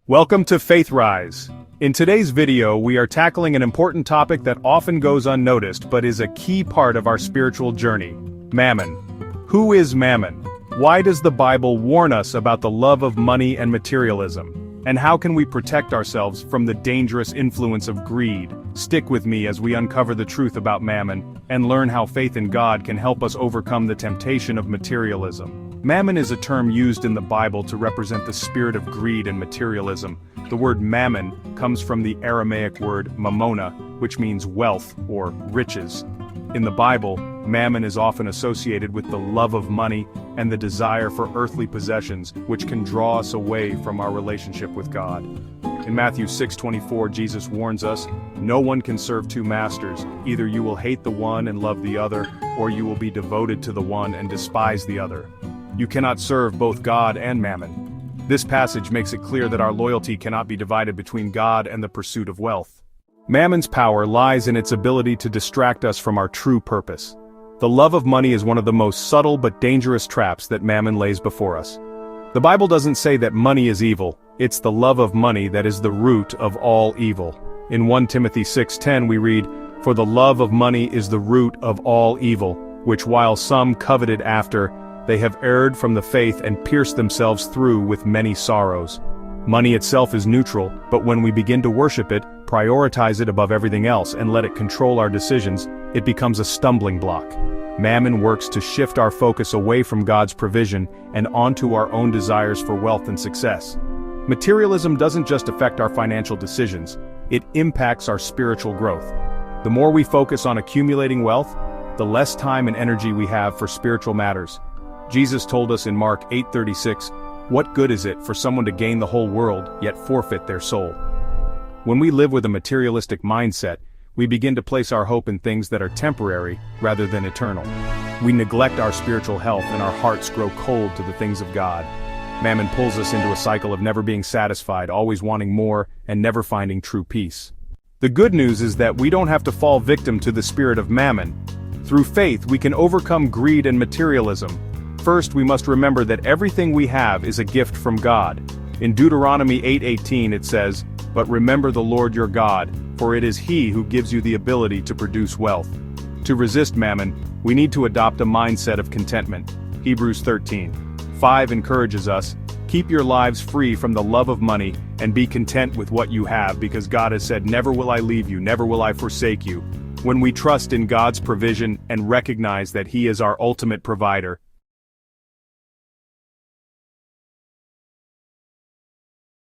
Welcome to Faith Rise. In today's video, we are tackling an important topic that often goes unnoticed but is a key part of our spiritual journey: Mammon. Who is Mammon? Why does the Bible warn us about the love of money and materialism? And how can we protect ourselves from the dangerous influence of greed? Stick with me as we uncover the truth about Mammon and learn how faith in God can help us overcome the temptation of materialism. Mammon is a term used in the Bible to represent the spirit of greed and materialism. The word mammon comes from the Aramaic word mammona, which means wealth or riches. In the Bible, mammon is often associated with the love of money and the desire for earthly possessions, which can draw us away from our relationship with God. In Matthew 6:24, Jesus warns us, "No one can serve two masters. Either you will hate the one and love the other, or you will be devoted to the one and despise the other." You cannot serve both God and mammon. This passage makes it clear that our loyalty cannot be divided between God and the pursuit of wealth. Mammon's power lies in its ability to distract us from our true purpose. The love of money is one of the most subtle but dangerous traps that mammon lays before us. The Bible doesn't say that money is evil, it's the love of money that is the root of all evil. In 1 Timothy 6:10 we read, "For the love of money is the root of all evil, which while some coveted after, they have erred from the faith and pierced themselves through with many sorrows." Money itself is neutral, but when we begin to worship it, prioritize it above everything else, and let it control our decisions, it becomes a stumbling block. Mammon works to shift our focus away from God's provision and onto our own desires for wealth and success. Materialism doesn't just affect our financial decisions, it impacts our spiritual growth. The more we focus on accumulating wealth, the less time and energy we have for spiritual matters. Jesus told us in Mark 8:36, "What good is it for someone to gain the whole world, yet forfeit their soul?" When we live with a materialistic mindset, we begin to place our hope in things that are temporary rather than eternal. We neglect our spiritual health and our hearts grow cold to the things of God. Mammon pulls us into a cycle of never being satisfied, always wanting more, and never finding true peace. The good news is that we don't have to fall victim to the spirit of mammon. Through faith, we can overcome greed and materialism. First, we must remember that everything we have is a gift from God. In Deuteronomy 8:18 it says, "But remember the Lord your God, for it is He who gives you the ability to produce wealth." To resist mammon, we need to adopt a mindset of contentment. Hebrews 13:5 encourages us, "Keep your lives free from the love of money, and be content with what you have, because God has said, 'Never will I leave you, never will I forsake you.'" When we trust in God's provision and recognize that He is our ultimate provider,